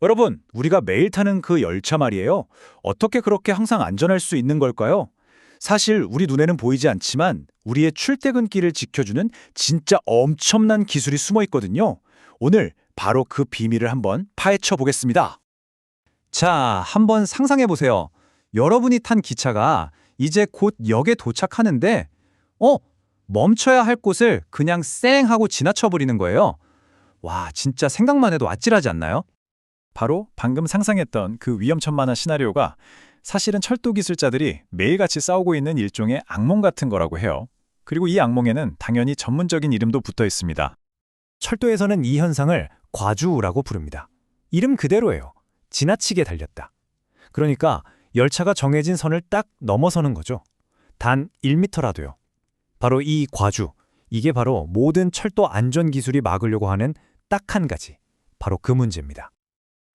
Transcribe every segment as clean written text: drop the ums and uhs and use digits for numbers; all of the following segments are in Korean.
여러분, 우리가 매일 타는 그 열차 말이에요. 어떻게 그렇게 항상 안전할 수 있는 걸까요? 사실 우리 눈에는 보이지 않지만 우리의 출퇴근길을 지켜주는 진짜 엄청난 기술이 숨어 있거든요. 오늘 바로 그 비밀을 한번 파헤쳐 보겠습니다. 자, 한번 상상해 보세요. 여러분이 탄 기차가 이제 곧 역에 도착하는데, 어? 멈춰야 할 곳을 그냥 쌩 하고 지나쳐 버리는 거예요. 와, 진짜 생각만 해도 아찔하지 않나요? 바로 방금 상상했던 그 위험천만한 시나리오가 사실은 철도 기술자들이 매일같이 싸우고 있는 일종의 악몽 같은 거라고 해요. 그리고 이 악몽에는 당연히 전문적인 이름도 붙어 있습니다. 철도에서는 이 현상을 과주라고 부릅니다. 이름 그대로예요. 지나치게 달렸다. 그러니까 열차가 정해진 선을 딱 넘어서는 거죠. 단 1m라도요. 바로 이 과주, 이게 바로 모든 철도 안전 기술이 막으려고 하는 딱 한 가지, 바로 그 문제입니다.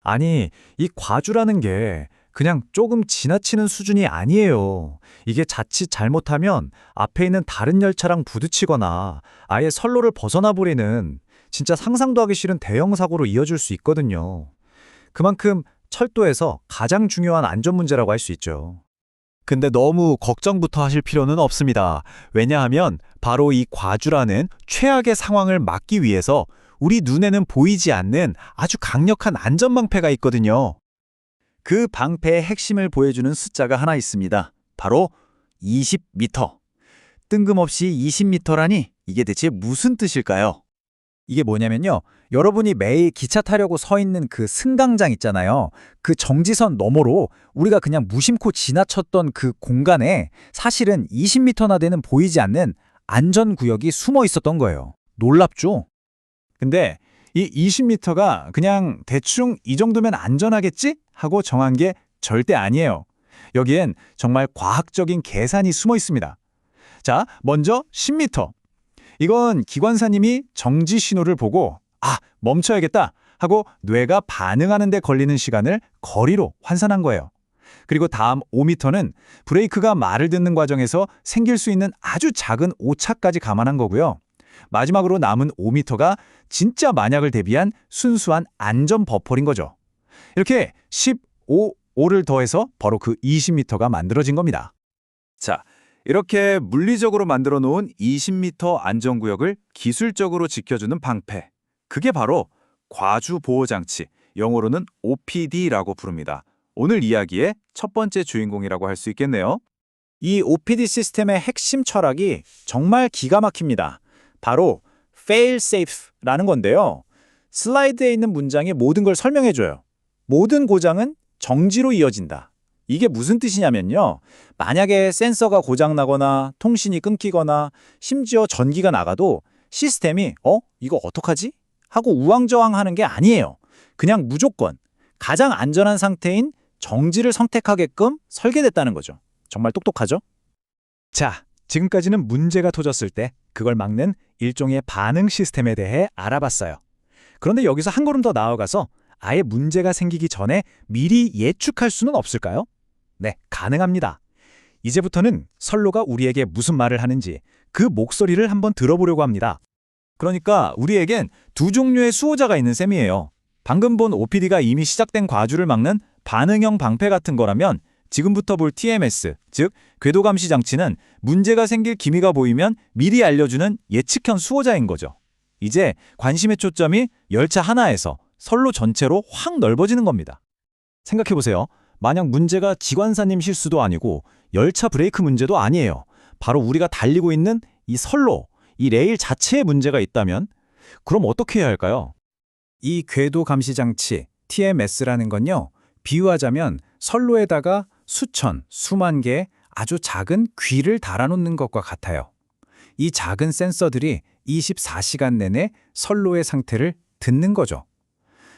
아니, 이 과주라는 게 그냥 조금 지나치는 수준이 아니에요. 이게 자칫 잘못하면 앞에 있는 다른 열차랑 부딪히거나 아예 선로를 벗어나 버리는 진짜 상상도 하기 싫은 대형 사고로 이어질 수 있거든요. 그만큼 철도에서 가장 중요한 안전 문제라고 할 수 있죠. 근데 너무 걱정부터 하실 필요는 없습니다. 왜냐하면 바로 이 과주라는 최악의 상황을 막기 위해서 우리 눈에는 보이지 않는 아주 강력한 안전방패가 있거든요. 그 방패의 핵심을 보여주는 숫자가 하나 있습니다. 바로 20m. 뜬금없이 20m라니 이게 대체 무슨 뜻일까요? 이게 뭐냐면요. 여러분이 매일 기차 타려고 서 있는 그 승강장 있잖아요. 그 정지선 너머로 우리가 그냥 무심코 지나쳤던 그 공간에 사실은 20m나 되는 보이지 않는 안전구역이 숨어 있었던 거예요. 놀랍죠? 근데 이 20m가 그냥 대충 이 정도면 안전하겠지? 하고 정한 게 절대 아니에요. 여기엔 정말 과학적인 계산이 숨어 있습니다. 자, 먼저 10m. 이건 기관사님이 정지 신호를 보고 멈춰야겠다 하고 뇌가 반응하는 데 걸리는 시간을 거리로 환산한 거예요. 그리고 다음 5m는 브레이크가 말을 듣는 과정에서 생길 수 있는 아주 작은 오차까지 감안한 거고요. 마지막으로 남은 5m가 진짜 만약을 대비한 순수한 안전 버퍼인 거죠. 이렇게 15, 5를 더해서 바로 그 20m가 만들어진 겁니다. 자, 이렇게 물리적으로 만들어 놓은 20m 안전구역을 기술적으로 지켜주는 방패. 그게 바로 과주보호장치, 영어로는 OPD라고 부릅니다. 오늘 이야기의 첫 번째 주인공이라고 할 수 있겠네요. 이 OPD 시스템의 핵심 철학이 정말 기가 막힙니다. 바로 fail-safe라는 건데요. 슬라이드에 있는 문장이 모든 걸 설명해줘요. 모든 고장은 정지로 이어진다. 이게 무슨 뜻이냐면요. 만약에 센서가 고장나거나 통신이 끊기거나 심지어 전기가 나가도 시스템이 이거 어떡하지? 하고 우왕좌왕하는 게 아니에요. 그냥 무조건 가장 안전한 상태인 정지를 선택하게끔 설계됐다는 거죠. 정말 똑똑하죠? 자, 지금까지는 문제가 터졌을 때 그걸 막는 일종의 반응 시스템에 대해 알아봤어요. 그런데 여기서 한 걸음 더 나아가서 아예 문제가 생기기 전에 미리 예측할 수는 없을까요? 네, 가능합니다. 이제부터는 선로가 우리에게 무슨 말을 하는지 그 목소리를 한번 들어보려고 합니다. 그러니까 우리에겐 두 종류의 수호자가 있는 셈이에요. 방금 본 OPD가 이미 시작된 과주를 막는 반응형 방패 같은 거라면 지금부터 볼 TMS, 즉 궤도감시 장치는 문제가 생길 기미가 보이면 미리 알려주는 예측형 수호자인 거죠. 이제 관심의 초점이 열차 하나에서 선로 전체로 확 넓어지는 겁니다. 생각해보세요. 만약 문제가 기관사님 실수도 아니고 열차 브레이크 문제도 아니에요. 바로 우리가 달리고 있는 이 선로, 이 레일 자체에 문제가 있다면 그럼 어떻게 해야 할까요? 이 궤도 감시 장치, TMS라는 건요. 비유하자면 선로에다가 수천, 수만 개의 아주 작은 귀를 달아놓는 것과 같아요. 이 작은 센서들이 24시간 내내 선로의 상태를 듣는 거죠.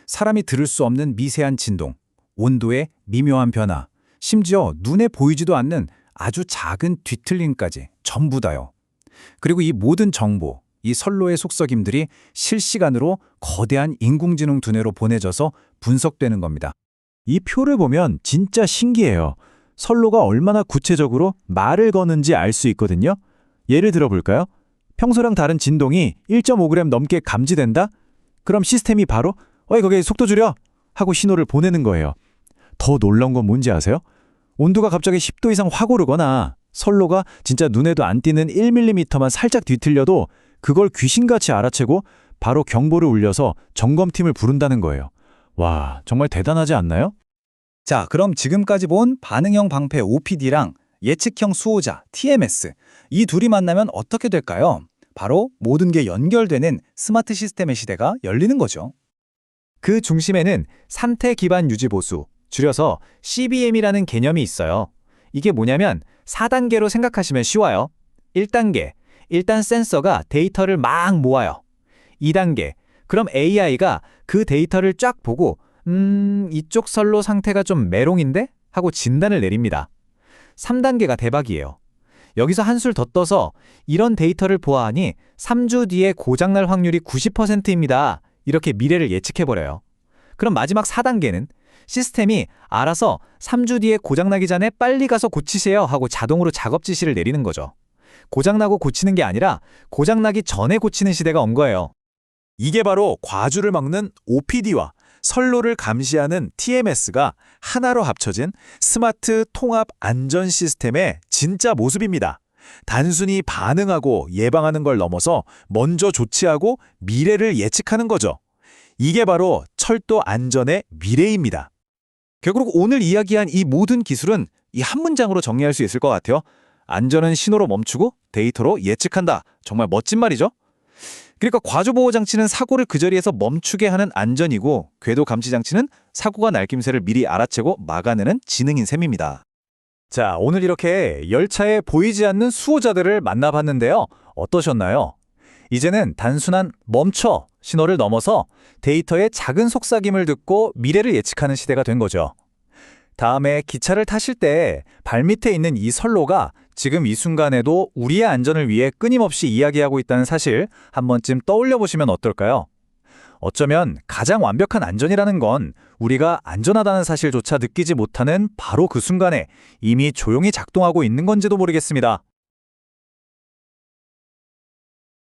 사람이 들을 수 없는 미세한 진동, 온도의 미묘한 변화, 심지어 눈에 보이지도 않는 아주 작은 뒤틀림까지 전부 다요. 그리고 이 모든 정보, 이 선로의 속삭임들이 실시간으로 거대한 인공지능 두뇌로 보내져서 분석되는 겁니다. 이 표를 보면 진짜 신기해요. 선로가 얼마나 구체적으로 말을 거는지 알 수 있거든요. 예를 들어 볼까요? 평소랑 다른 진동이 1.5g 넘게 감지된다? 그럼 시스템이 바로 거기 속도 줄여! 하고 신호를 보내는 거예요. 더 놀라운 건 뭔지 아세요? 온도가 갑자기 10도 이상 확 오르거나 선로가 진짜 눈에도 안 띄는 1mm만 살짝 뒤틀려도 그걸 귀신같이 알아채고 바로 경보를 울려서 점검팀을 부른다는 거예요. 와, 정말 대단하지 않나요? 자, 그럼 지금까지 본 반응형 방패 OPD랑 예측형 수호자 TMS, 이 둘이 만나면 어떻게 될까요? 바로 모든 게 연결되는 스마트 시스템의 시대가 열리는 거죠. 그 중심에는 상태 기반 유지 보수, 줄여서 CBM이라는 개념이 있어요. 이게 뭐냐면 4단계로 생각하시면 쉬워요. 1단계, 일단 센서가 데이터를 막 모아요. 2단계, 그럼 AI가 그 데이터를 쫙 보고 이쪽 선로 상태가 좀 메롱인데? 하고 진단을 내립니다. 3단계가 대박이에요. 여기서 한술 더 떠서 이런 데이터를 보아하니 3주 뒤에 고장날 확률이 90%입니다. 이렇게 미래를 예측해버려요. 그럼 마지막 4단계는 시스템이 알아서 3주 뒤에 고장나기 전에 빨리 가서 고치세요 하고 자동으로 작업 지시를 내리는 거죠. 고장나고 고치는 게 아니라 고장나기 전에 고치는 시대가 온 거예요. 이게 바로 과주를 막는 OPD와 선로를 감시하는 TMS가 하나로 합쳐진 스마트 통합 안전 시스템의 진짜 모습입니다. 단순히 반응하고 예방하는 걸 넘어서 먼저 조치하고 미래를 예측하는 거죠. 이게 바로 철도 안전의 미래입니다. 결국 오늘 이야기한 이 모든 기술은 이 한 문장으로 정리할 수 있을 것 같아요. 안전은 신호로 멈추고 데이터로 예측한다. 정말 멋진 말이죠? 그러니까 과주보호장치는 사고를 그 자리에서 멈추게 하는 안전이고, 궤도 감시장치는 사고가 날 김새를 미리 알아채고 막아내는 지능인 셈입니다. 자, 오늘 이렇게 열차에 보이지 않는 수호자들을 만나봤는데요. 어떠셨나요? 이제는 단순한 멈춰 신호를 넘어서 데이터의 작은 속삭임을 듣고 미래를 예측하는 시대가 된 거죠. 다음에 기차를 타실 때 발밑에 있는 이 선로가 지금 이 순간에도 우리의 안전을 위해 끊임없이 이야기하고 있다는 사실 한 번쯤 떠올려 보시면 어떨까요? 어쩌면 가장 완벽한 안전이라는 건 우리가 안전하다는 사실조차 느끼지 못하는 바로 그 순간에 이미 조용히 작동하고 있는 건지도 모르겠습니다.